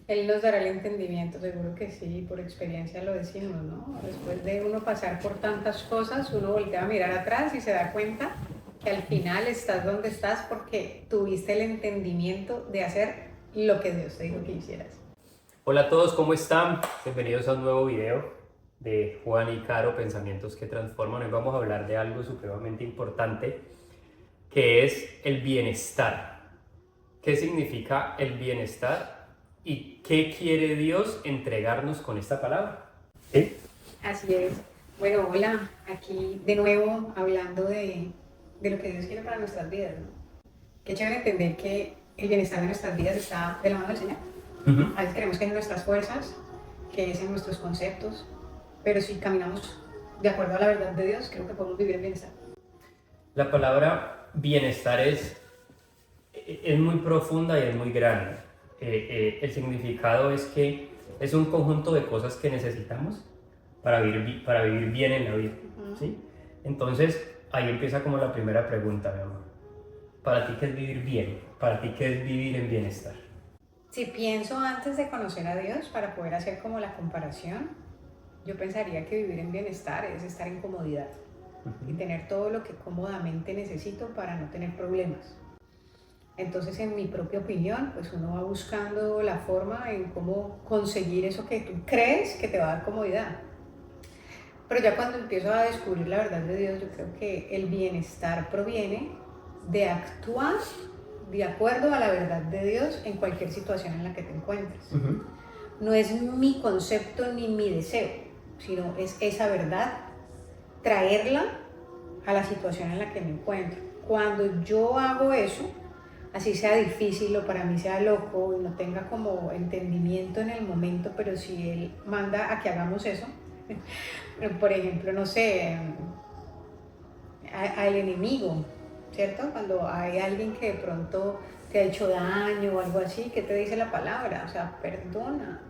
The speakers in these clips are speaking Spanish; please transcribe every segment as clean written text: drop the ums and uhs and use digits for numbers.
Él nos dará el entendimiento, seguro que sí, por experiencia lo decimos, ¿no? Después de uno pasar por tantas cosas, uno voltea a mirar atrás y se da cuenta que al final estás donde estás porque tuviste el entendimiento de hacer lo que Dios te dijo que hicieras. Hola a todos, ¿cómo están? Bienvenidos a un nuevo video de Juan y Caro, Pensamientos que Transforman. Hoy vamos a hablar de algo supremamente importante, que es el bienestar. ¿Qué significa el bienestar y qué quiere Dios entregarnos con esta palabra? ¿Sí? Así es. Bueno, hola, aquí de nuevo hablando de lo que Dios quiere para nuestras vidas, ¿no? Qué chévere entender que el bienestar de nuestras vidas está de la mano del Señor. A veces creemos que es en nuestras fuerzas, que es en nuestros conceptos, pero si caminamos de acuerdo a la verdad de Dios, creo que podemos vivir en bienestar. La palabra bienestar es muy profunda y es muy grande. El significado es que es un conjunto de cosas que necesitamos para vivir bien en la vida, ¿sí? Entonces, ahí empieza como la primera pregunta, mi amor. ¿Para ti qué es vivir bien? ¿Para ti qué es vivir en bienestar? Si pienso antes de conocer a Dios, para poder hacer como la comparación, yo pensaría que vivir en bienestar es estar en comodidad y tener todo lo que cómodamente necesito para no tener problemas. Entonces, en mi propia opinión, pues uno va buscando la forma en cómo conseguir eso que tú crees que te va a dar comodidad. Pero ya cuando empiezo a descubrir la verdad de Dios, yo creo que el bienestar proviene de actuar de acuerdo a la verdad de Dios en cualquier situación en la que te encuentres. No es mi concepto ni mi deseo, sino es esa verdad, traerla a la situación en la que me encuentro. Cuando yo hago eso, así sea difícil o para mí sea loco y no tenga como entendimiento en el momento, pero si Él manda a que hagamos eso, por ejemplo, no sé, al enemigo, ¿cierto? Cuando hay alguien que de pronto te ha hecho daño o algo así, ¿qué te dice la palabra? O sea, perdona.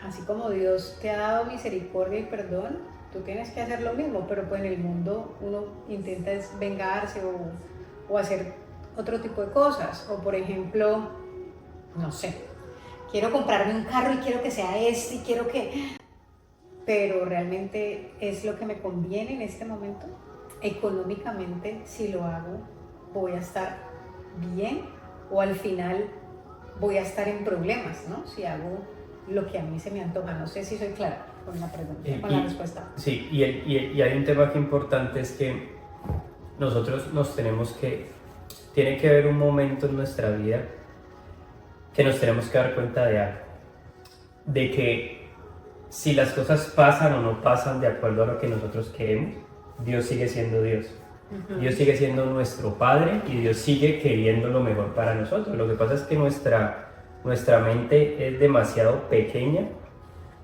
Así como Dios te ha dado misericordia y perdón, tú tienes que hacer lo mismo, pero pues en el mundo uno intenta vengarse o hacer otro tipo de cosas. O por ejemplo, no sé, quiero comprarme un carro y quiero que sea este y quiero que... Pero realmente es lo que me conviene en este momento. Económicamente, si lo hago, voy a estar bien o al final voy a estar en problemas, ¿no? Si hago lo que a mí se me antoja. No sé si soy clara con la pregunta, con la respuesta. Sí, y hay un tema que importante es que nosotros tiene que haber un momento en nuestra vida que nos tenemos que dar cuenta de algo, de que si las cosas pasan o no pasan de acuerdo a lo que nosotros queremos, Dios sigue siendo Dios. Dios sigue siendo nuestro Padre y Dios sigue queriendo lo mejor para nosotros. Lo que pasa es que nuestra mente es demasiado pequeña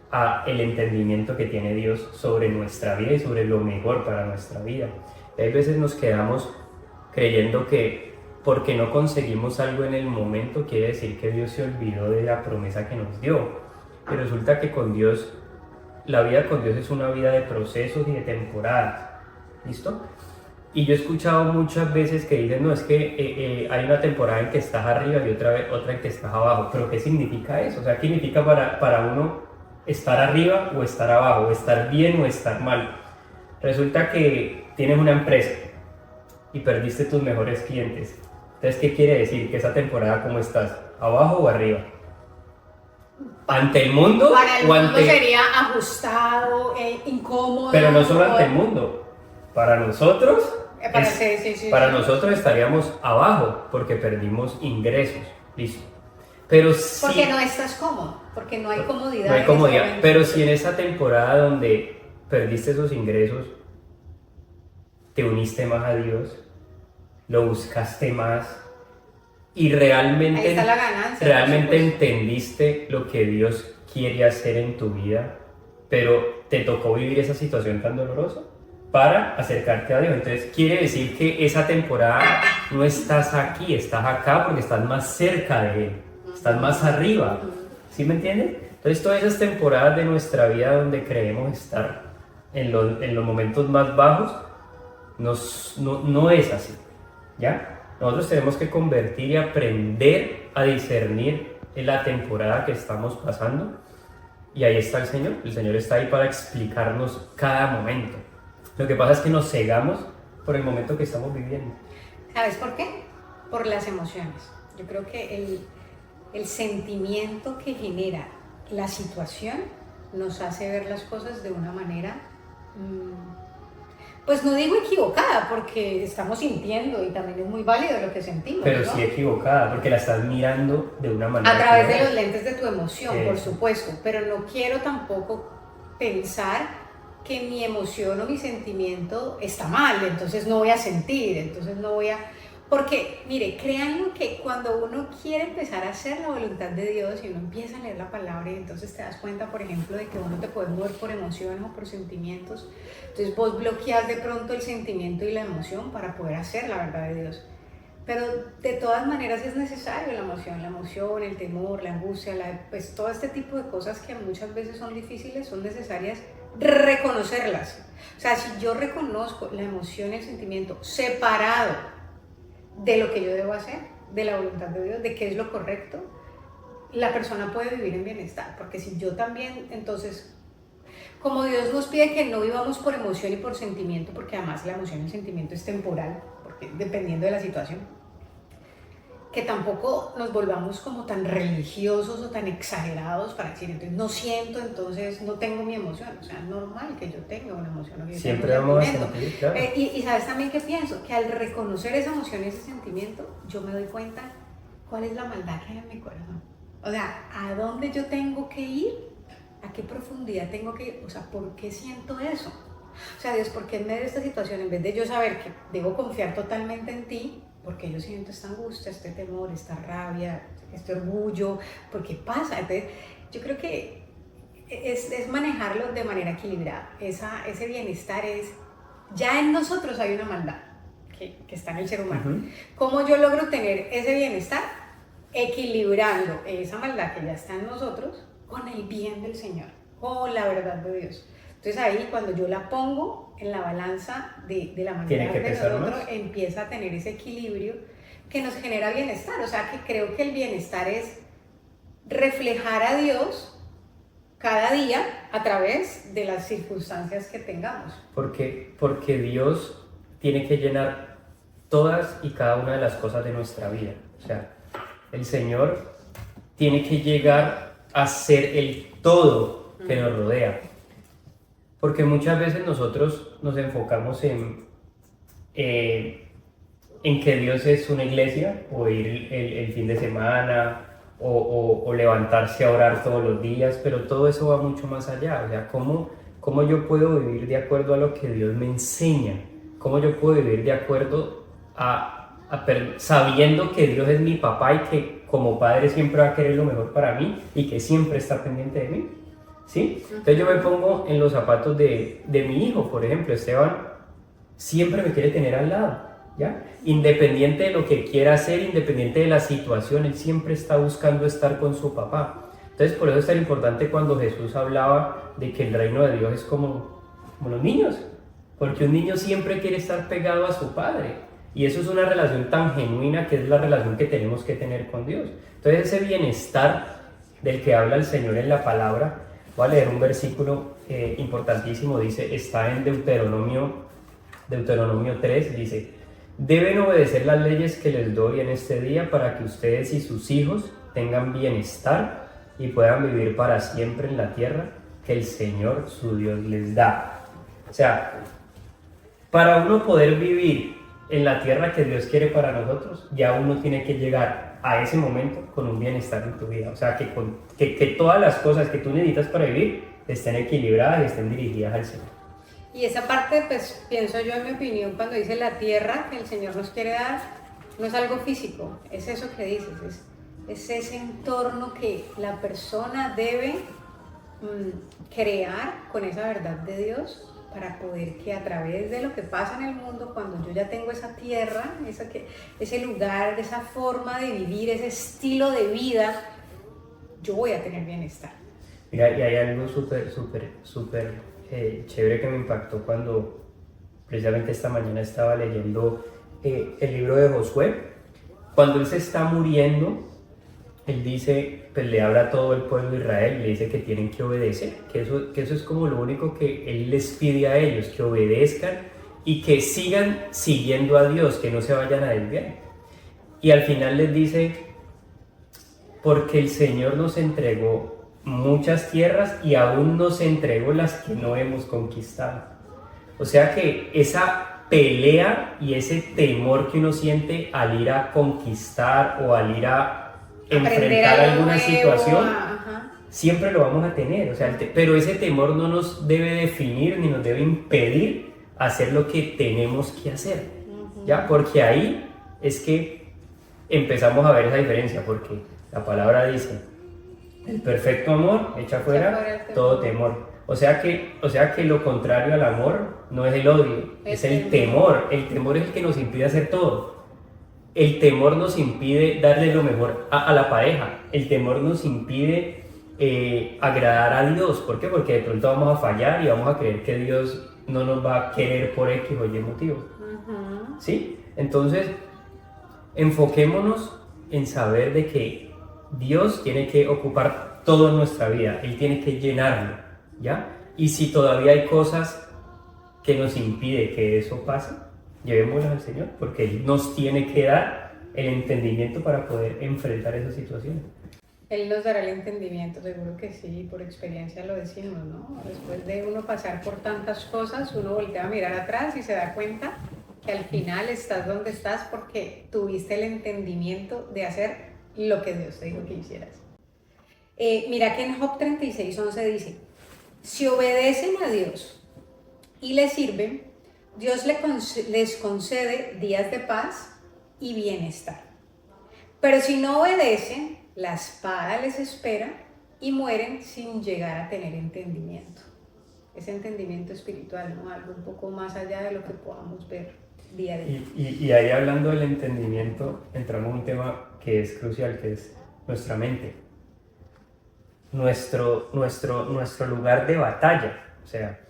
a el entendimiento que tiene Dios sobre nuestra vida y sobre lo mejor para nuestra vida. Y hay veces nos quedamos creyendo que porque no conseguimos algo en el momento quiere decir que Dios se olvidó de la promesa que nos dio. Y resulta que con Dios, la vida con Dios es una vida de procesos y de temporadas. ¿Listo? Y yo he escuchado muchas veces que dicen, no, es que hay una temporada en que estás arriba y otra en que estás abajo. ¿Pero qué significa eso? O sea, ¿qué significa para uno estar arriba o estar abajo, o estar bien o estar mal? Resulta que tienes una empresa y perdiste tus mejores clientes. Entonces, ¿qué quiere decir? Que esa temporada, ¿cómo estás? ¿Abajo o arriba? ¿Ante el mundo? Para el o mundo ante... sería ajustado, incómodo. Pero no solo ante el mundo. Para nosotros, para nosotros estaríamos abajo porque perdimos ingresos. Listo. Pero si, porque no estás cómodo, porque no hay comodidad. No hay comodidad. Pero si en esa temporada donde perdiste esos ingresos, te uniste más a Dios, lo buscaste más y realmente, ahí está la ganancia, realmente entendiste lo que Dios quiere hacer en tu vida, pero te tocó vivir esa situación tan dolorosa para acercarte a Dios. Entonces quiere decir que esa temporada no estás aquí, estás acá porque estás más cerca de Él, estás más arriba. ¿Sí me entiendes? Entonces todas esas temporadas de nuestra vida donde creemos estar en los momentos más bajos, no es así, ¿ya? Nosotros tenemos que convertir y aprender a discernir es la temporada que estamos pasando y ahí está el Señor está ahí para explicarnos cada momento. Lo que pasa es que nos cegamos por el momento que estamos viviendo. ¿Sabes por qué? Por las emociones. Yo creo que el sentimiento que genera la situación nos hace ver las cosas de una manera, pues no digo equivocada, porque estamos sintiendo y también es muy válido lo que sentimos. Pero ¿no? sí equivocada, porque la estás mirando de una manera. A través de los lentes de tu emoción, por supuesto, pero no quiero tampoco pensar que mi emoción o mi sentimiento está mal, entonces no voy a sentir, entonces no voy a... Porque, mire, créanlo que cuando uno quiere empezar a hacer la voluntad de Dios y uno empieza a leer la palabra y entonces te das cuenta, por ejemplo, de que uno te puede mover por emociones o por sentimientos, entonces vos bloqueas de pronto el sentimiento y la emoción para poder hacer la verdad de Dios. Pero de todas maneras es necesario la emoción, el temor, la angustia, pues todo este tipo de cosas que muchas veces son difíciles, son necesarias reconocerlas. O sea, si yo reconozco la emoción y el sentimiento separado de lo que yo debo hacer, de la voluntad de Dios, de qué es lo correcto, la persona puede vivir en bienestar, porque si yo también, entonces, como Dios nos pide que no vivamos por emoción y por sentimiento, porque además la emoción y el sentimiento es temporal, porque dependiendo de la situación, que tampoco nos volvamos como tan religiosos o tan exagerados para decir, entonces no siento, entonces no tengo mi emoción. O sea, es normal que yo tenga una emoción. O que yo siempre vamos a sentir, claro. Y sabes también que pienso, que al reconocer esa emoción y ese sentimiento, yo me doy cuenta cuál es la maldad que hay en mi corazón. O sea, ¿a dónde yo tengo que ir? ¿A qué profundidad tengo que ir? O sea, ¿por qué siento eso? O sea, Dios, ¿por qué en medio de esta situación, en vez de yo saber que debo confiar totalmente en ti, porque yo siento esta angustia, este temor, esta rabia, este orgullo? ¿Por qué pasa? Entonces, yo creo que es manejarlo de manera equilibrada. Ese bienestar es, ya en nosotros hay una maldad que está en el ser humano. ¿Cómo yo logro tener ese bienestar? Equilibrando esa maldad que ya está en nosotros con el bien del Señor, con la verdad de Dios. Entonces ahí cuando yo la pongo en la balanza de la manera de nosotros, empieza a tener ese equilibrio que nos genera bienestar. O sea, que creo que el bienestar es reflejar a Dios cada día a través de las circunstancias que tengamos. Porque Dios tiene que llenar todas y cada una de las cosas de nuestra vida. O sea, el Señor tiene que llegar a ser el todo que nos rodea. Porque muchas veces nosotros nos enfocamos en que Dios es una iglesia, o ir el fin de semana, o levantarse a orar todos los días, pero todo eso va mucho más allá. O sea, ¿cómo yo puedo vivir de acuerdo a lo que Dios me enseña? ¿Cómo yo puedo vivir de acuerdo sabiendo que Dios es mi papá y que como padre siempre va a querer lo mejor para mí y que siempre está pendiente de mí? ¿Sí? Entonces yo me pongo en los zapatos de mi hijo, por ejemplo. Esteban siempre me quiere tener al lado, ¿ya? Independiente de lo que quiera hacer, independiente de la situación, él siempre está buscando estar con su papá. Entonces por eso es tan importante cuando Jesús hablaba de que el reino de Dios es como los niños, porque un niño siempre quiere estar pegado a su padre. Y eso es una relación tan genuina que es la relación que tenemos que tener con Dios. Entonces ese bienestar del que habla el Señor en la palabra, voy a leer un versículo importantísimo, dice, está en Deuteronomio 3, dice: deben obedecer las leyes que les doy en este día para que ustedes y sus hijos tengan bienestar y puedan vivir para siempre en la tierra que el Señor su Dios les da. O sea, para uno poder vivir en la tierra que Dios quiere para nosotros, ya uno tiene que llegar a ese momento con un bienestar en tu vida. O sea, que todas las cosas que tú necesitas para vivir estén equilibradas y estén dirigidas al Señor. Y esa parte, pues, pienso yo, en mi opinión, cuando dice la tierra que el Señor nos quiere dar, no es algo físico, es eso que dices, es ese entorno que la persona debe crear con esa verdad de Dios, para poder que a través de lo que pasa en el mundo, cuando yo ya tengo esa tierra, ese lugar, esa forma de vivir, ese estilo de vida, yo voy a tener bienestar. Mira, y hay algo súper chévere que me impactó cuando precisamente esta mañana estaba leyendo el libro de Josué. Cuando él se está muriendo, él dice, pues le habla a todo el pueblo de Israel y le dice que tienen que obedecer, que eso es como lo único que él les pide a ellos, que obedezcan y que sigan siguiendo a Dios, que no se vayan a desviar. Y al final les dice, porque el Señor nos entregó muchas tierras y aún nos entregó las que no hemos conquistado. O sea que esa pelea y ese temor que uno siente al ir a conquistar o al ir a enfrentar alguna situación, siempre lo vamos a tener. O sea, pero ese temor no nos debe definir ni nos debe impedir hacer lo que tenemos que hacer. ¿Ya? Porque ahí es que empezamos a ver esa diferencia, porque la palabra dice, el perfecto amor echa fuera todo temor. O sea que lo contrario al amor no es el odio, es el temor. El temor es el que nos impide hacer todo. El temor nos impide darle lo mejor a la pareja. El temor nos impide agradar a Dios. ¿Por qué? Porque de pronto vamos a fallar y vamos a creer que Dios no nos va a querer por X o Y motivo. ¿Sí? Entonces, enfoquémonos en saber de que Dios tiene que ocupar toda nuestra vida. Él tiene que llenarlo, ¿ya? Y si todavía hay cosas que nos impide que eso pase, llevémoslas al Señor, porque Él nos tiene que dar el entendimiento para poder enfrentar esas situaciones. Él nos dará el entendimiento, seguro que sí, por experiencia lo decimos, ¿no? Después de uno pasar por tantas cosas, uno voltea a mirar atrás y se da cuenta que al final estás donde estás porque tuviste el entendimiento de hacer lo que Dios te dijo que hicieras. Mira que en Job 36:11 dice, si obedecen a Dios y le sirven, Dios les concede días de paz y bienestar. Pero si no obedecen, la espada les espera y mueren sin llegar a tener entendimiento. Ese entendimiento espiritual, ¿no? Algo un poco más allá de lo que podamos ver día a día. Y ahí hablando del entendimiento, entramos a un tema que es crucial, que es nuestra mente. Nuestro lugar de batalla. O sea,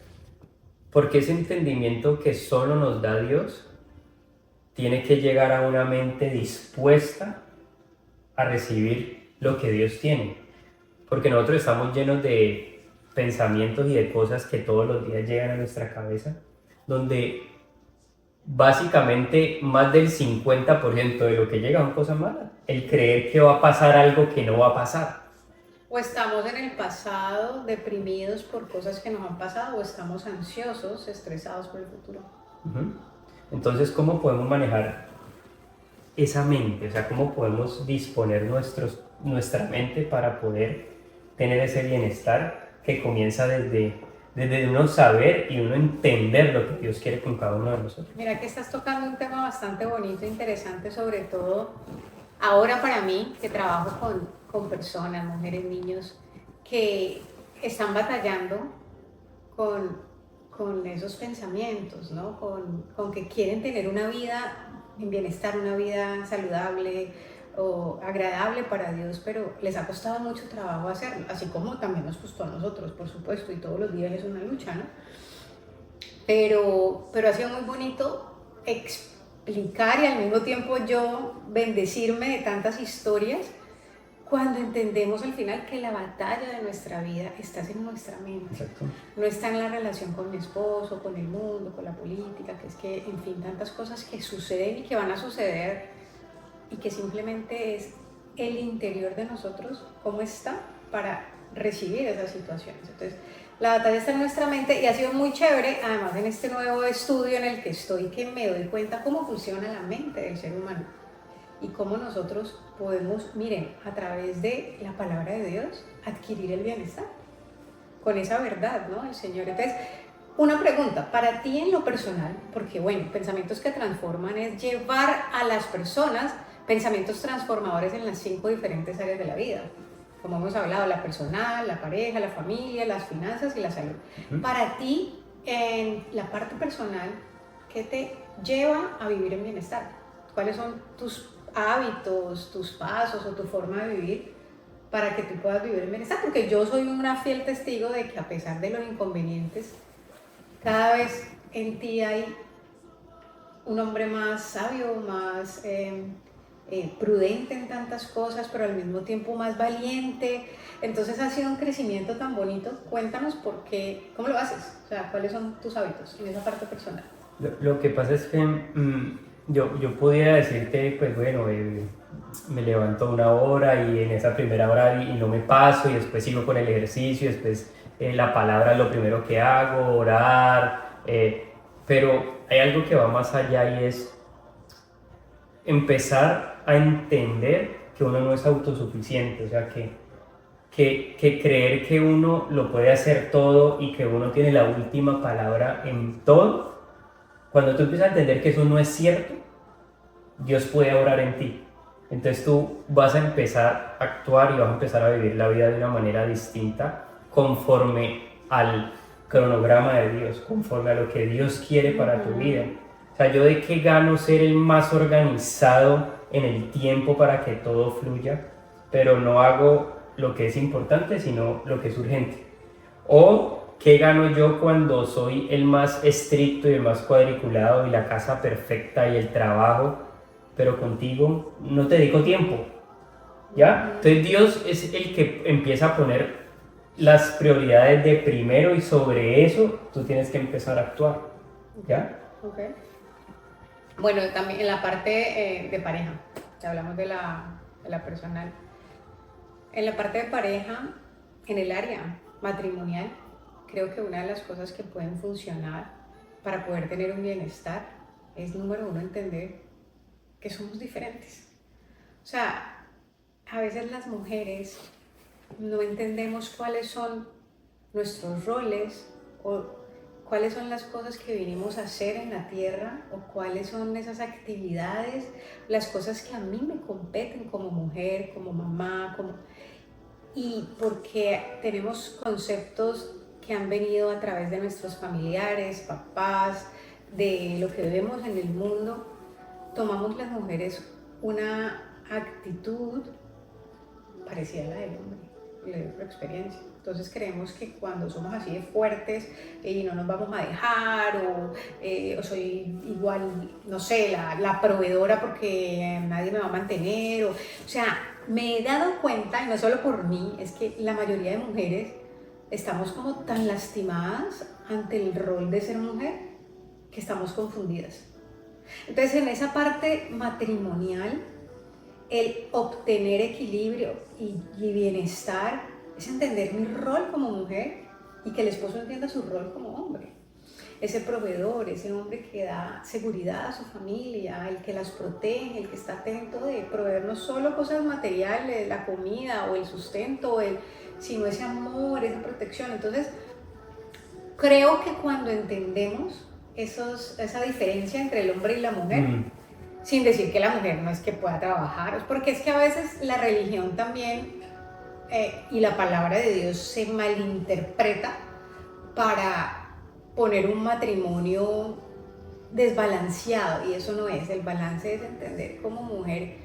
porque ese entendimiento que solo nos da Dios tiene que llegar a una mente dispuesta a recibir lo que Dios tiene. Porque nosotros estamos llenos de pensamientos y de cosas que todos los días llegan a nuestra cabeza, donde básicamente más del 50% de lo que llega son cosas malas. El creer que va a pasar algo que no va a pasar. O estamos en el pasado deprimidos por cosas que nos han pasado, o estamos ansiosos, estresados por el futuro. Entonces, ¿cómo podemos manejar esa mente? O sea, ¿cómo podemos disponer nuestra mente para poder tener ese bienestar que comienza desde uno saber y uno entender lo que Dios quiere con cada uno de nosotros? Mira que estás tocando un tema bastante bonito, interesante, sobre todo ahora para mí, que trabajo con personas, mujeres, niños, que están batallando con esos pensamientos, ¿no? Con que quieren tener una vida en bienestar, una vida saludable o agradable para Dios, pero les ha costado mucho trabajo hacerlo, así como también nos costó a nosotros, por supuesto, y todos los días es una lucha, ¿no? Pero ha sido muy bonito explicar y al mismo tiempo yo bendecirme de tantas historias cuando entendemos al final que la batalla de nuestra vida está en nuestra mente. Exacto. No está en la relación con mi esposo, con el mundo, con la política, que es que, en fin, tantas cosas que suceden y que van a suceder y que simplemente es el interior de nosotros, cómo está para recibir esas situaciones. Entonces, la batalla está en nuestra mente y ha sido muy chévere, además en este nuevo estudio en el que estoy, que me doy cuenta cómo funciona la mente del ser humano y cómo nosotros podemos, miren, a través de la palabra de Dios, adquirir el bienestar con esa verdad, ¿no? El Señor. Entonces, una pregunta, para ti en lo personal, porque bueno, pensamientos que transforman es llevar a las personas pensamientos transformadores en las 5 diferentes áreas de la vida. Como hemos hablado, la personal, la pareja, la familia, las finanzas y la salud. Para ti, en la parte personal, ¿qué te lleva a vivir en bienestar? ¿Cuáles son tus hábitos, tus pasos o tu forma de vivir para que tú puedas vivir en bienestar? Porque yo soy una fiel testigo de que a pesar de los inconvenientes, cada vez en ti hay un hombre más sabio, más prudente en tantas cosas, pero al mismo tiempo más valiente. Entonces ha sido un crecimiento tan bonito. Cuéntanos por qué, cómo lo haces, o sea, cuáles son tus hábitos en esa parte personal. Lo que pasa es que yo podía decirte, pues bueno, me levanto 1 hora y en esa primera hora y no me paso y después sigo con el ejercicio, después la palabra es lo primero que hago, orar, pero hay algo que va más allá y es empezar a entender que uno no es autosuficiente, o sea, que creer que uno lo puede hacer todo y que uno tiene la última palabra en todo. Cuando tú empiezas a entender que eso no es cierto, Dios puede obrar en ti. Entonces tú vas a empezar a actuar y vas a empezar a vivir la vida de una manera distinta conforme al cronograma de Dios, conforme a lo que Dios quiere para tu vida. O sea, ¿yo de qué gano ser el más organizado en el tiempo para que todo fluya, pero no hago lo que es importante, sino lo que es urgente? O ¿qué gano yo cuando soy el más estricto y el más cuadriculado y la casa perfecta y el trabajo, pero contigo no te dedico tiempo? ¿Ya? Entonces Dios es el que empieza a poner las prioridades de primero y sobre eso tú tienes que empezar a actuar. ¿Ya? Okay. Bueno, también en la parte de pareja, ya hablamos de la personal. En la parte de pareja, en el área matrimonial, creo que una de las cosas que pueden funcionar para poder tener un bienestar es, número uno, entender que somos diferentes. O sea, a veces las mujeres no entendemos cuáles son nuestros roles o cuáles son las cosas que vinimos a hacer en la tierra o cuáles son esas actividades, las cosas que a mí me competen como mujer, como mamá, y porque tenemos conceptos que han venido a través de nuestros familiares, papás, de lo que vemos en el mundo, tomamos las mujeres una actitud parecida a la del hombre, le doy por experiencia. Entonces creemos que cuando somos así de fuertes y no nos vamos a dejar, o soy igual, no sé, la proveedora porque nadie me va a mantener, o sea, me he dado cuenta, y no solo por mí, es que la mayoría de mujeres estamos como tan lastimadas ante el rol de ser mujer que estamos confundidas. Entonces, en esa parte matrimonial, el obtener equilibrio y bienestar es entender mi rol como mujer y que el esposo entienda su rol como hombre. Ese proveedor, ese hombre que da seguridad a su familia, el que las protege, el que está atento de proveer no solo cosas materiales, la comida o el sustento, sino ese amor, esa protección. Entonces, creo que cuando entendemos esa diferencia entre el hombre y la mujer, sin decir que la mujer no es que pueda trabajar, porque es que a veces la religión también y la palabra de Dios se malinterpreta para poner un matrimonio desbalanceado, y eso no es. El balance es entender como mujer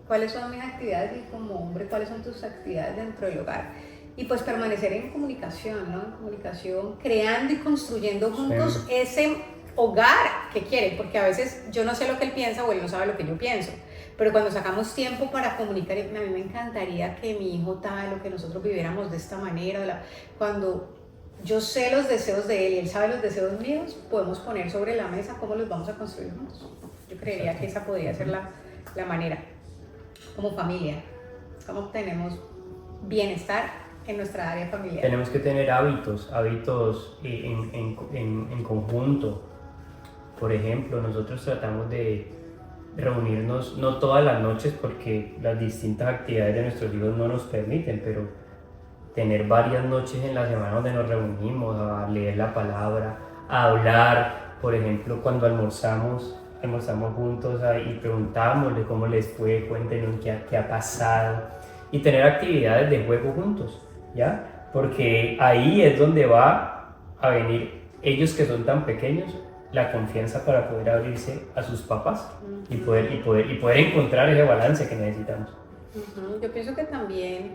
cuáles son mis actividades y como hombre cuáles son tus actividades dentro del hogar. Y pues permanecer en comunicación, ¿no? En comunicación, creando y construyendo juntos ese hogar que quiere, porque a veces yo no sé lo que él piensa o él no sabe lo que yo pienso, pero cuando sacamos tiempo para comunicar, a mí me encantaría que mi hijo tal o que nosotros viviéramos de esta manera, cuando yo sé los deseos de él y él sabe los deseos míos, podemos poner sobre la mesa cómo los vamos a construir juntos. Yo creería que esa podría ser la manera, como familia, cómo tenemos bienestar en nuestra área familiar. Tenemos que tener hábitos en conjunto. Por ejemplo, nosotros tratamos de reunirnos no todas las noches porque las distintas actividades de nuestros hijos no nos permiten, pero tener varias noches en la semana donde nos reunimos a leer la palabra, a hablar. Por ejemplo, cuando almorzamos juntos y preguntámosle cómo les fue, cuéntenos qué ha pasado, y tener actividades de juego juntos, ¿ya? Porque ahí es donde va a venir ellos que son tan pequeños, la confianza para poder abrirse a sus papás y poder encontrar ese balance que necesitamos. Yo pienso que también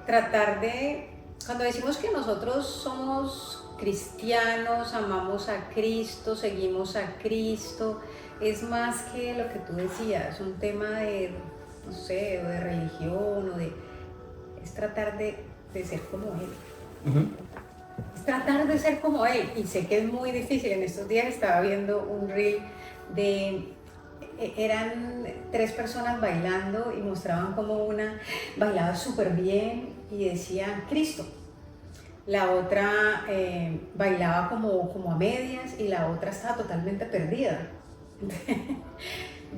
tratar de Cuando decimos que nosotros somos cristianos, amamos a Cristo, seguimos a Cristo, es más que lo que tú decías, un tema de, no sé, o de religión, es tratar de ser como Él. Es tratar de ser como Él, y sé que es muy difícil. En estos días estaba viendo un reel eran 3 personas bailando y mostraban como una bailaba súper bien y decía Cristo. La otra bailaba como a medias y la otra estaba totalmente perdida.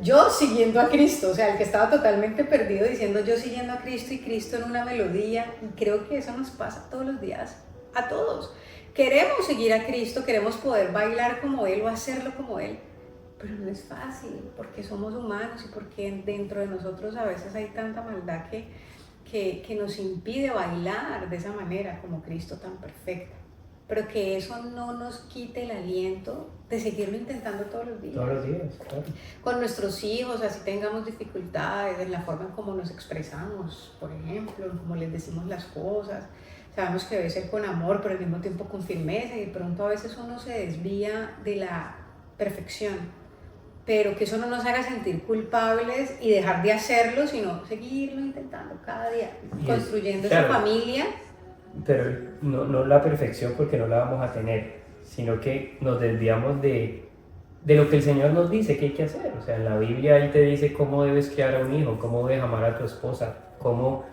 Yo siguiendo a Cristo, o sea, el que estaba totalmente perdido diciendo yo siguiendo a Cristo y Cristo en una melodía. Y creo que eso nos pasa todos los días, a todos. Queremos seguir a Cristo, queremos poder bailar como Él o hacerlo como Él, pero no es fácil porque somos humanos y porque dentro de nosotros a veces hay tanta maldad que nos impide bailar de esa manera como Cristo tan perfecta. Pero que eso no nos quite el aliento de seguirlo intentando todos los días. Todos los días, claro. Con nuestros hijos, así tengamos dificultades, en la forma en cómo nos expresamos, por ejemplo, en cómo les decimos las cosas. Sabemos que debe ser con amor, pero al mismo tiempo con firmeza, y de pronto a veces uno se desvía de la perfección, pero que eso no nos haga sentir culpables y dejar de hacerlo, sino seguirlo intentando cada día, construyendo esa familia. Pero no la perfección, porque no la vamos a tener, sino que nos desviamos de lo que el Señor nos dice que hay que hacer. O sea, en la Biblia ahí te dice cómo debes criar a un hijo, cómo debes amar a tu esposa, cómo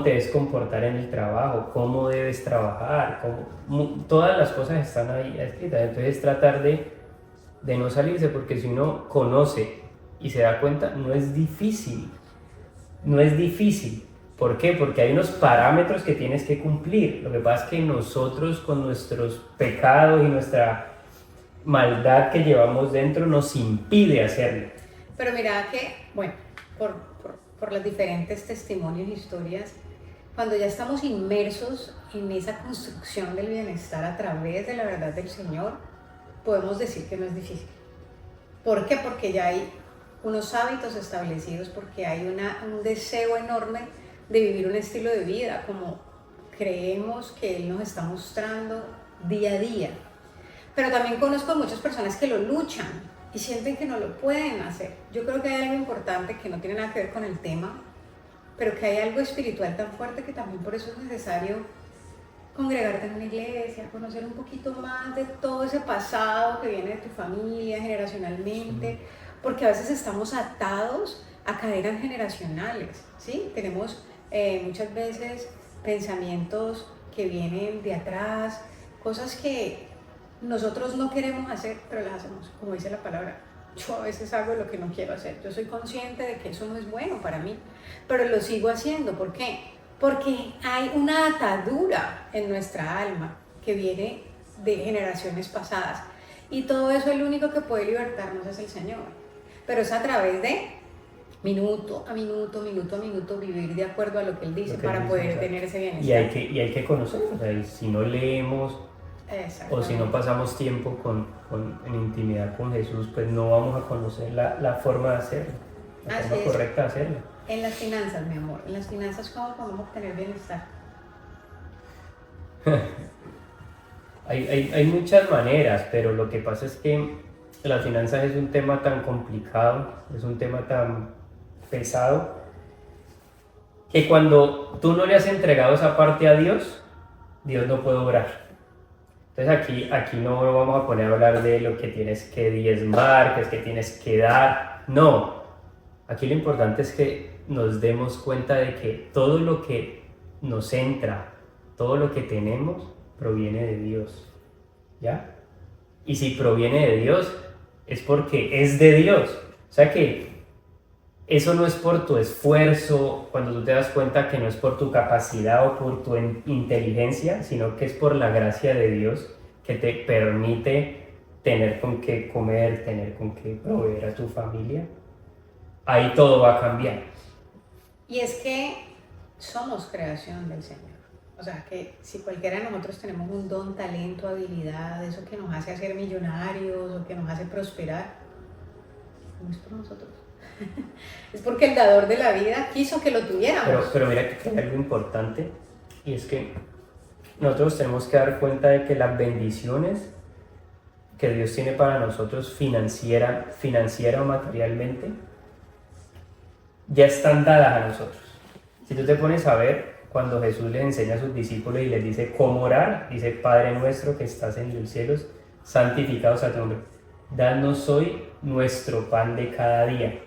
te debes comportar en el trabajo, cómo debes trabajar, todas las cosas están ahí escritas. Entonces tratar de no salirse, porque si uno conoce y se da cuenta, no es difícil. ¿Por qué? Porque hay unos parámetros que tienes que cumplir. Lo que pasa es que nosotros, con nuestros pecados y nuestra maldad que llevamos dentro, nos impide hacerlo. Pero mira que, bueno, por los diferentes testimonios e historias, cuando ya estamos inmersos en esa construcción del bienestar a través de la verdad del Señor, podemos decir que no es difícil. ¿Por qué? Porque ya hay unos hábitos establecidos, porque hay un deseo enorme de vivir un estilo de vida como creemos que Él nos está mostrando día a día. Pero también conozco a muchas personas que lo luchan y sienten que no lo pueden hacer. Yo creo que hay algo importante que no tiene nada que ver con el tema, pero que hay algo espiritual tan fuerte que también por eso es necesario congregarte en una iglesia, conocer un poquito más de todo ese pasado que viene de tu familia generacionalmente, porque a veces estamos atados a cadenas generacionales, ¿sí? Tenemos muchas veces pensamientos que vienen de atrás, cosas que nosotros no queremos hacer, pero las hacemos, como dice la palabra. Yo a veces hago lo que no quiero hacer, yo soy consciente de que eso no es bueno para mí, pero lo sigo haciendo. ¿Por qué? Porque hay una atadura en nuestra alma que viene de generaciones pasadas, y todo eso el único que puede libertarnos es el Señor, pero es a través de minuto a minuto vivir de acuerdo a lo que Él dice para poder tener ese bienestar. Y hay que conocerlo. O sea, y si no leemos o si no pasamos tiempo en intimidad con Jesús, pues no vamos a conocer la forma de hacerlo, la forma correcta de hacerlo. En las finanzas, mi amor, en las finanzas, ¿cómo podemos obtener bienestar? Hay muchas maneras, pero lo que pasa es que las finanzas es un tema tan complicado, es un tema tan pesado, que cuando tú no le has entregado esa parte a Dios, Dios no puede obrar. Entonces aquí no vamos a poner a hablar de lo que tienes que diezmar, que es que tienes que dar. No, aquí lo importante es que nos demos cuenta de que todo lo que nos entra, todo lo que tenemos, proviene de Dios, ¿ya? Y si proviene de Dios, es porque es de Dios. O sea que eso no es por tu esfuerzo, cuando tú te das cuenta que no es por tu capacidad o por tu inteligencia, sino que es por la gracia de Dios que te permite tener con qué comer, tener con qué proveer a tu familia. Ahí todo va a cambiar. Y es que somos creación del Señor. O sea, que si cualquiera de nosotros tenemos un don, talento, habilidad, eso que nos hace hacer millonarios o que nos hace prosperar, no es por nosotros. Es porque el dador de la vida quiso que lo tuviéramos. Pero mira que hay algo importante, y es que nosotros tenemos que dar cuenta de que las bendiciones que Dios tiene para nosotros financiera o materialmente, ya están dadas a nosotros. Si tú te pones a ver, cuando Jesús les enseña a sus discípulos y les dice cómo orar, dice: Padre nuestro que estás en los cielos, santificado sea tu nombre. Danos hoy nuestro pan de cada día.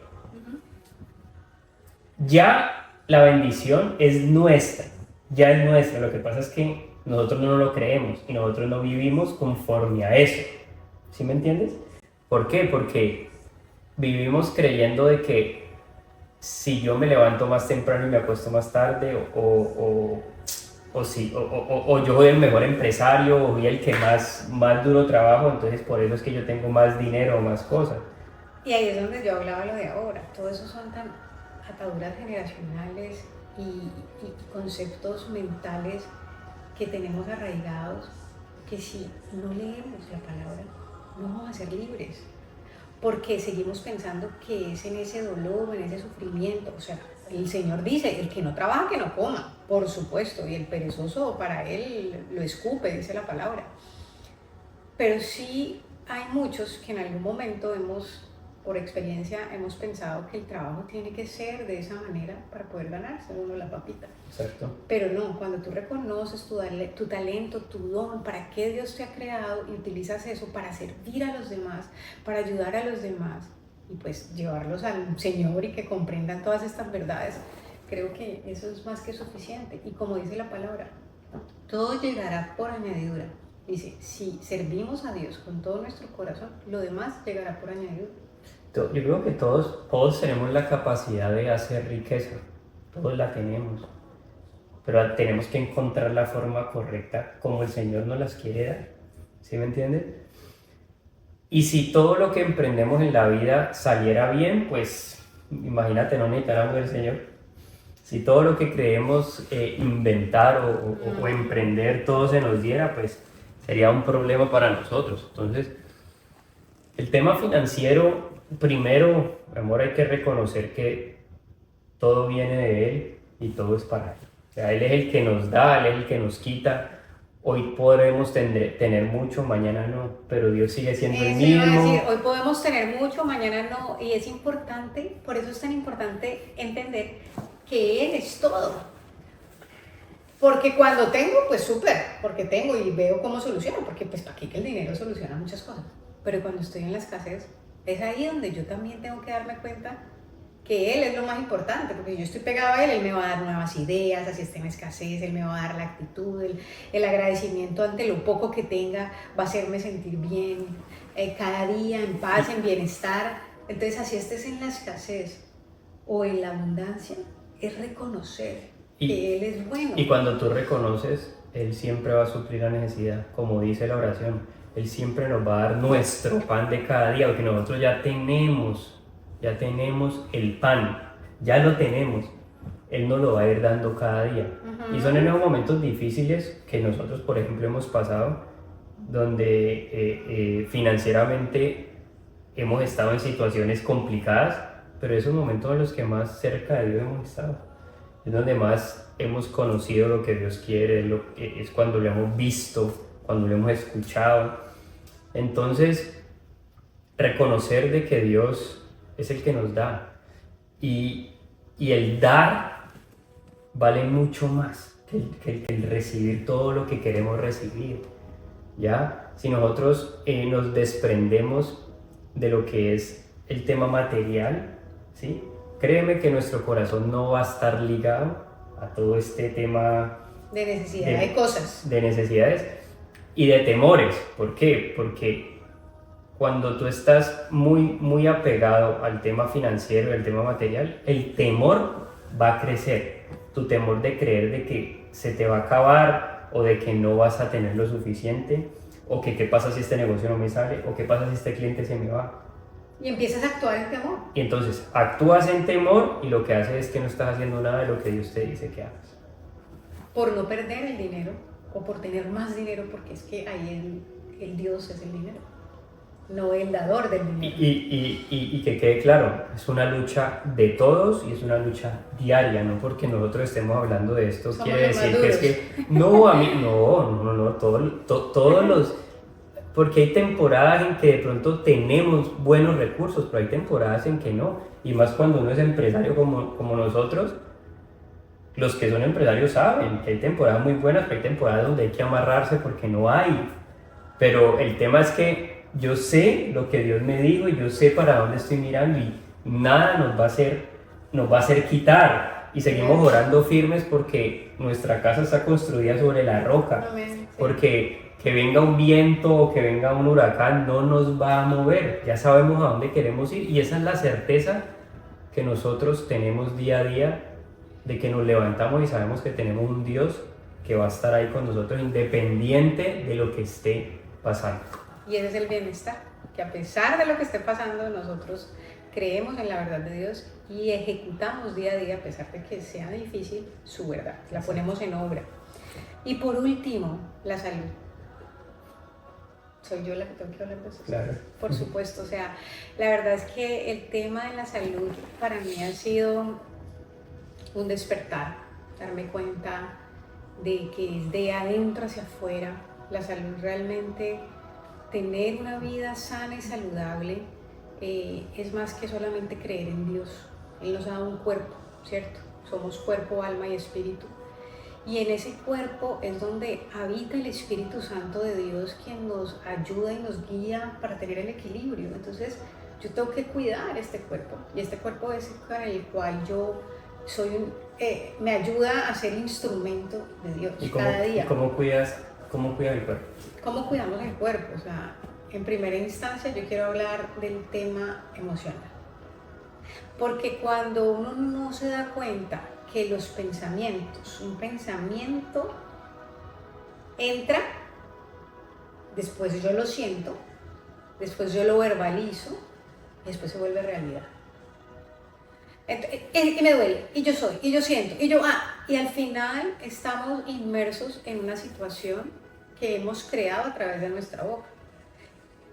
Ya la bendición es nuestra, ya es nuestra. Lo que pasa es que nosotros no lo creemos y nosotros no vivimos conforme a eso. ¿Sí me entiendes? ¿Por qué? Porque vivimos creyendo de que si yo me levanto más temprano y me acuesto más tarde, o yo soy el mejor empresario, o soy el que más duro trabajo, entonces por eso es que yo tengo más dinero o más cosas. Y ahí es donde yo hablaba lo de ahora. Todo eso son tan ataduras generacionales y conceptos mentales que tenemos arraigados, que si no leemos la palabra no vamos a ser libres, porque seguimos pensando que es en ese dolor, en ese sufrimiento. O sea, el Señor dice: el que no trabaja, que no coma, por supuesto, y el perezoso para él lo escupe, dice la palabra. Pero sí hay muchos que en algún momento por experiencia, hemos pensado que el trabajo tiene que ser de esa manera para poder ganarse uno la papita. Exacto. Pero no, cuando tú reconoces tu talento, tu don, para qué Dios te ha creado, y utilizas eso para servir a los demás, para ayudar a los demás, y pues llevarlos al Señor y que comprendan todas estas verdades, creo que eso es más que suficiente. Y como dice la palabra, todo llegará por añadidura. Dice: si servimos a Dios con todo nuestro corazón, lo demás llegará por añadidura. Yo creo que todos tenemos la capacidad de hacer riqueza, todos la tenemos, pero tenemos que encontrar la forma correcta como el Señor nos las quiere dar. ¿Sí me entiendes? Y si todo lo que emprendemos en la vida saliera bien, pues imagínate, no necesitáramos del Señor. Si todo lo que creemos inventar o emprender todo se nos diera, pues sería un problema para nosotros. Entonces, el tema financiero, primero, amor, hay que reconocer que todo viene de Él y todo es para Él. O sea, Él es el que nos da, Él es el que nos quita. Hoy podremos tener mucho, mañana no, pero Dios sigue siendo el mismo. Iba a decir, hoy podemos tener mucho, mañana no, y es importante, por eso es tan importante entender que Él es todo. Porque cuando tengo, pues súper, porque tengo y veo cómo soluciono, porque pues para qué, que el dinero soluciona muchas cosas. Pero cuando estoy en la escasez, es ahí donde yo también tengo que darme cuenta que Él es lo más importante, porque si yo estoy pegado a Él, Él me va a dar nuevas ideas, así esté en escasez, Él me va a dar la actitud, el agradecimiento ante lo poco que tenga, va a hacerme sentir bien, cada día en paz, en bienestar. Entonces, así estés en la escasez o en la abundancia, es reconocer que Él es bueno. Y cuando tú reconoces, Él siempre va a suplir la necesidad, como dice la oración. Él siempre nos va a dar nuestro pan de cada día, porque nosotros ya tenemos el pan, ya lo tenemos. Él nos lo va a ir dando cada día. Y son en esos momentos difíciles que nosotros, por ejemplo, hemos pasado, donde financieramente hemos estado en situaciones complicadas, pero esos momentos en los que más cerca de Dios hemos estado. Es donde más hemos conocido lo que Dios quiere, es cuando lo hemos visto, cuando lo hemos escuchado. Entonces, reconocer de que Dios es el que nos da, y el dar vale mucho más que el recibir todo lo que queremos recibir, ¿ya? Si nosotros nos desprendemos de lo que es el tema material, ¿sí? Créeme que nuestro corazón no va a estar ligado a todo este tema de necesidad de cosas, de necesidades y de temores. ¿Por qué? Porque cuando tú estás muy apegado al tema financiero y al tema material, el temor va a crecer. Tu temor de creer de que se te va a acabar, o de que no vas a tener lo suficiente, o que qué pasa si este negocio no me sale, o qué pasa si este cliente se me va. Y empiezas a actuar en temor. Y entonces actúas en temor, y lo que haces es que no estás haciendo nada de lo que Dios te dice que hagas. Por no perder el dinero, o por tener más dinero, porque es que ahí el Dios es el dinero. no el dador del dinero. Y que quede claro, es una lucha de todos y es una lucha diaria, no porque nosotros estemos hablando de esto Somos quiere los decir más que es duros. que no, a mí, no, todos los, porque hay temporadas en que de pronto tenemos buenos recursos, pero hay temporadas en que no, y más cuando uno es empresario como nosotros. Los que son empresarios saben que hay temporadas muy buenas, pero hay temporadas donde hay que amarrarse porque no hay. Pero el tema es que yo sé lo que Dios me dijo y yo sé para dónde estoy mirando y nada nos va a hacer quitar. Y seguimos orando firmes porque nuestra casa está construida sobre la roca. Amén, sí. Porque que venga un viento o que venga un huracán no nos va a mover. Ya sabemos a dónde queremos ir y esa es la certeza que nosotros tenemos día a día de que nos levantamos y sabemos que tenemos un Dios que va a estar ahí con nosotros independiente de lo que esté pasando. Y ese es el bienestar, que a pesar de lo que esté pasando, nosotros creemos en la verdad de Dios y ejecutamos día a día, a pesar de que sea difícil, su verdad, la ponemos en obra. Y por último, la salud. Soy yo la que tengo que hablar de eso. Claro. Por supuesto, o sea, la verdad es que el tema de la salud para mí ha sido un despertar, darme cuenta de que es de adentro hacia afuera. La salud realmente, tener una vida sana y saludable es más que solamente creer en Dios. Él nos ha dado un cuerpo, ¿cierto? Somos cuerpo, alma y espíritu. Y en ese cuerpo es donde habita el Espíritu Santo de Dios, quien nos ayuda y nos guía para tener el equilibrio. Entonces yo tengo que cuidar este cuerpo, y este cuerpo es con el cual yo me ayuda a ser instrumento de Dios cada día. ¿Y cómo cuidas el cuerpo? ¿Cómo cuidamos el cuerpo? O sea, en primera instancia yo quiero hablar del tema emocional. Porque cuando uno no se da cuenta que los pensamientos, un pensamiento entra, después yo lo siento, después yo lo verbalizo y después se vuelve realidad. Y me duele, y yo soy, y yo siento, y al final estamos inmersos en una situación que hemos creado a través de nuestra boca,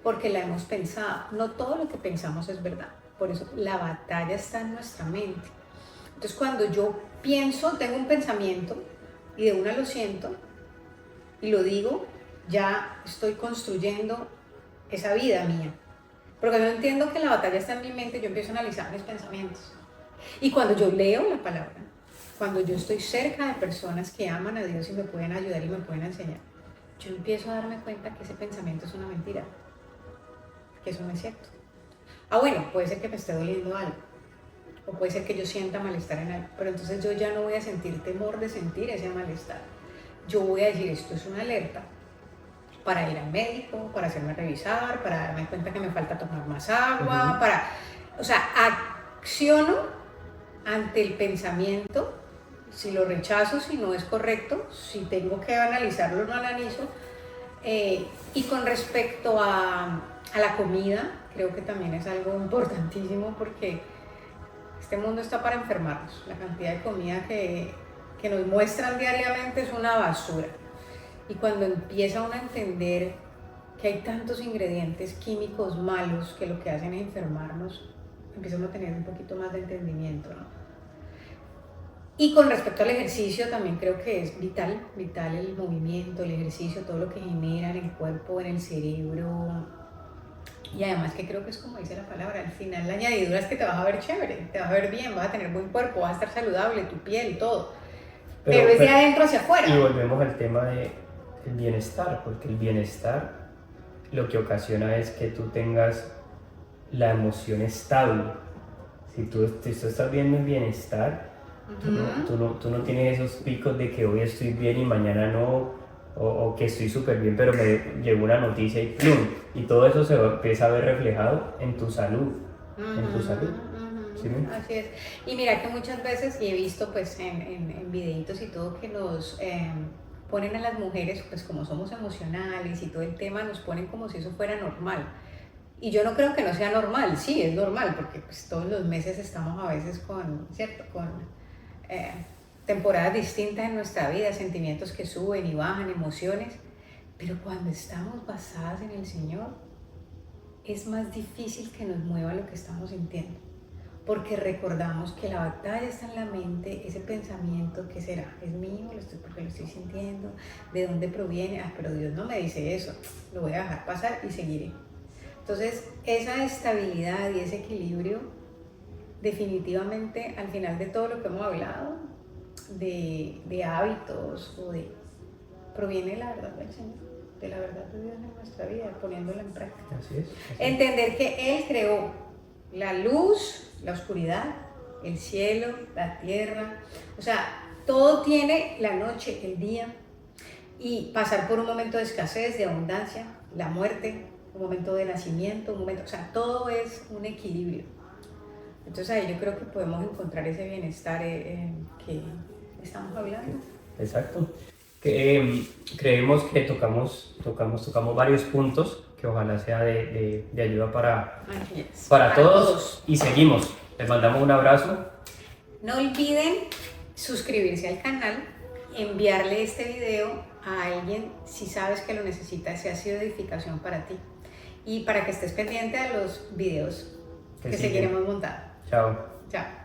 porque la hemos pensado. No todo lo que pensamos es verdad, por eso la batalla está en nuestra mente. Entonces cuando yo pienso, tengo un pensamiento y de una lo siento y lo digo, ya estoy construyendo esa vida mía. Porque yo entiendo que la batalla está en mi mente, yo empiezo a analizar mis pensamientos. Y cuando yo leo la palabra, cuando yo estoy cerca de personas que aman a Dios y me pueden ayudar y me pueden enseñar, yo empiezo a darme cuenta que ese pensamiento es una mentira, que eso no es cierto. Bueno, puede ser que me esté doliendo algo, o puede ser que yo sienta malestar en algo, pero entonces yo ya no voy a sentir temor de sentir ese malestar. Yo voy a decir, esto es una alerta para ir al médico, para hacerme revisar, para darme cuenta que me falta tomar más agua, o sea, acciono ante el pensamiento, si lo rechazo, si no es correcto, si tengo que analizarlo, no analizo. Y con respecto a la comida, creo que también es algo importantísimo porque este mundo está para enfermarnos. La cantidad de comida que nos muestran diariamente es una basura. Y cuando empieza uno a entender que hay tantos ingredientes químicos malos que lo que hacen es enfermarnos, empieza uno a tener un poquito más de entendimiento, ¿no? Y con respecto al ejercicio, también creo que es vital el movimiento, el ejercicio, todo lo que genera en el cuerpo, en el cerebro. Y además que creo que es como dice la palabra, al final la añadidura es que te vas a ver chévere, te vas a ver bien, vas a tener buen cuerpo, vas a estar saludable, tu piel, todo. Pero es de adentro hacia afuera. Y volvemos al tema del bienestar, porque el bienestar lo que ocasiona es que tú tengas la emoción estable. Si tú estás viendo el bienestar, tú no tienes esos picos de que hoy estoy bien y mañana no, o que estoy súper bien, pero me llegó una noticia y ¡plum! Y todo eso se empieza a ver reflejado en tu salud. En tu salud. ¿Sí? Así es. Y mira que muchas veces, y he visto pues en videitos y todo, que nos ponen a las mujeres, pues como somos emocionales y todo el tema, nos ponen como si eso fuera normal. Y yo no creo que no sea normal, sí, es normal, porque pues todos los meses estamos a veces con temporadas distintas en nuestra vida, sentimientos que suben y bajan, emociones, pero cuando estamos basadas en el Señor, es más difícil que nos mueva lo que estamos sintiendo. Porque recordamos que la batalla está en la mente, ese pensamiento, ¿qué será? ¿Es mío? ¿Porque lo estoy sintiendo? ¿De dónde proviene? Ah, pero Dios no me dice eso, lo voy a dejar pasar y seguiré. Entonces, esa estabilidad y ese equilibrio, definitivamente, al final de todo lo que hemos hablado, de hábitos proviene de la verdad del Señor, de la verdad de Dios en nuestra vida, poniéndola en práctica. Así es. Entender que Él creó la luz, la oscuridad, el cielo, la tierra, o sea, todo tiene la noche, el día, y pasar por un momento de escasez, de abundancia, la muerte, un momento de nacimiento, un momento, o sea, todo es un equilibrio. Entonces ahí yo creo que podemos encontrar ese bienestar que estamos hablando. Exacto. Creemos que tocamos varios puntos que ojalá sea de ayuda para todos y seguimos. Les mandamos un abrazo. No olviden suscribirse al canal, enviarle este video a alguien si sabes que lo necesita, si ha sido de edificación para ti, y para que estés pendiente de los videos que seguiremos montando. Chao. Chao.